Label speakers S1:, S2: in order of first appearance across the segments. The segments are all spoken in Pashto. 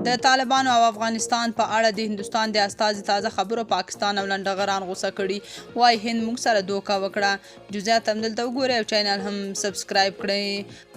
S1: د طالبانو او افغانستان په اړه د هندوستان د استازي تازه خبرو پاکستان او لنډغران غوسه کړي. وایي هند موږ سره دوکه وکړه. جزئیات همدلته وګورئ او چینل هم سبسکرایب کړئ.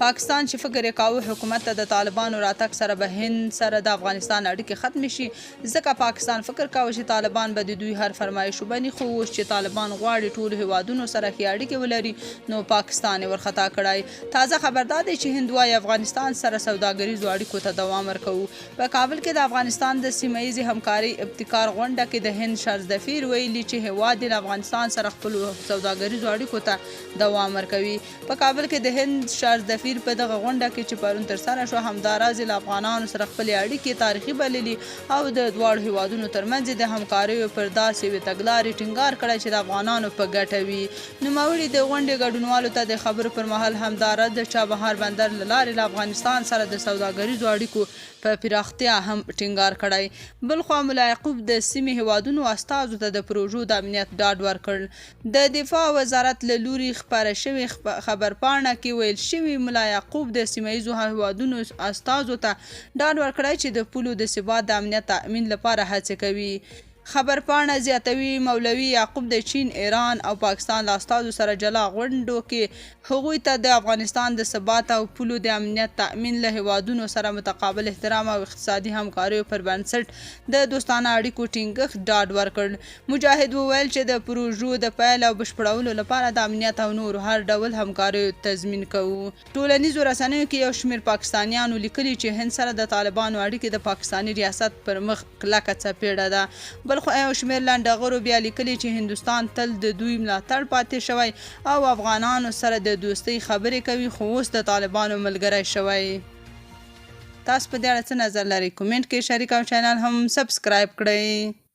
S1: پاکستان چې فکر یې کاوه حکومت ته د طالبانو راتګ سره به هند سره د افغانستان اړیکې ختمې شي، ځکه پاکستان فکر کاوه چې طالبان به د دوی هر فرمایش ومني. خو اوس چې طالبان غواړي ټولو هیوادونو سره ښې اړیکې ولري، نو پاکستان یې ورخطا کړی. تازه خبر دا دی چې هند وايي افغانستان سره سوداګریزو اړیکو ته دوام ورکوو. په کابل کې د افغانستان د سیمه ییزې همکارۍ ابتکار غونډه کې د هند شرزدفیر ویلي چې هیواد د افغانستان سره خپلو سوداګریزو اړیکو ته دوام ورکوي. په کابل کې د هند شرزدفیر په دغه غونډه کې چې پرون ترسره شوه همداراز له افغانانو سره خپلې اړیکې تاریخي بللي او د دواړو هیوادونو ترمنځ د همکاریو پر داسې یوې تګلارې ټینګار کړی چې د افغانانو په ګټه وي. نوموړي د غونډې ګډونوالو ته د خبرو پر مهال همداراز د چابهار بندر له لارې له افغانستان سره د سوداګریزو اړیکو په پراختیا هم ټینګار کړی. بلخوا ملا یعقوب د سیمې هیوادونو استازو ته د پروژو د امنیت ډاډ ورکړ. د دفاع وزارت له لوري خپره شوې خبرپاڼه کې ویل شوي ملا یعقوب د سیمه ییزو هیوادونو استازو ته ډاډ ورکړی چې د پولو د ثبات د امنیت تأمین لپاره هڅې کوي. خبرپاڼه زیاتوي مولوي یعقوب د چین، ایران او پاکستان له استازو سره جلا غونډو کې هغوی ته د افغانستان د ثبات او پولو د امنیت تأمین له هیوادونو سره متقابل احترام او اقتصادي همکاریو پر بنسټ د دوستانه اړیکو ټینګښت ډاډ ورکړ. مجاهد وویل چې د پروژو د پیل او بشپړولو لپاره د امنیت او نورو هر ډول همکاریو تضمین کوو. ټولنیزو رسنیو کې یو شمېر پاکستانیانو لیکلي چې هند سره د طالبانو اړیکې د پاکستاني ریاست پر مخ کلکه څپېړه ده. بلخو یو شمېر لنډغرو بیا لیکلي چې هندوستان تل د دوی ملاتړ پاتې شوی او افغانانو سره د دوستۍ خبرې کوي، خو اوس د طالبانو ملګری شوی. تاسو په دې اړه څه نظر لرئ؟ کومنټ کې شریک او چینل هم سبسکرایب کړئ.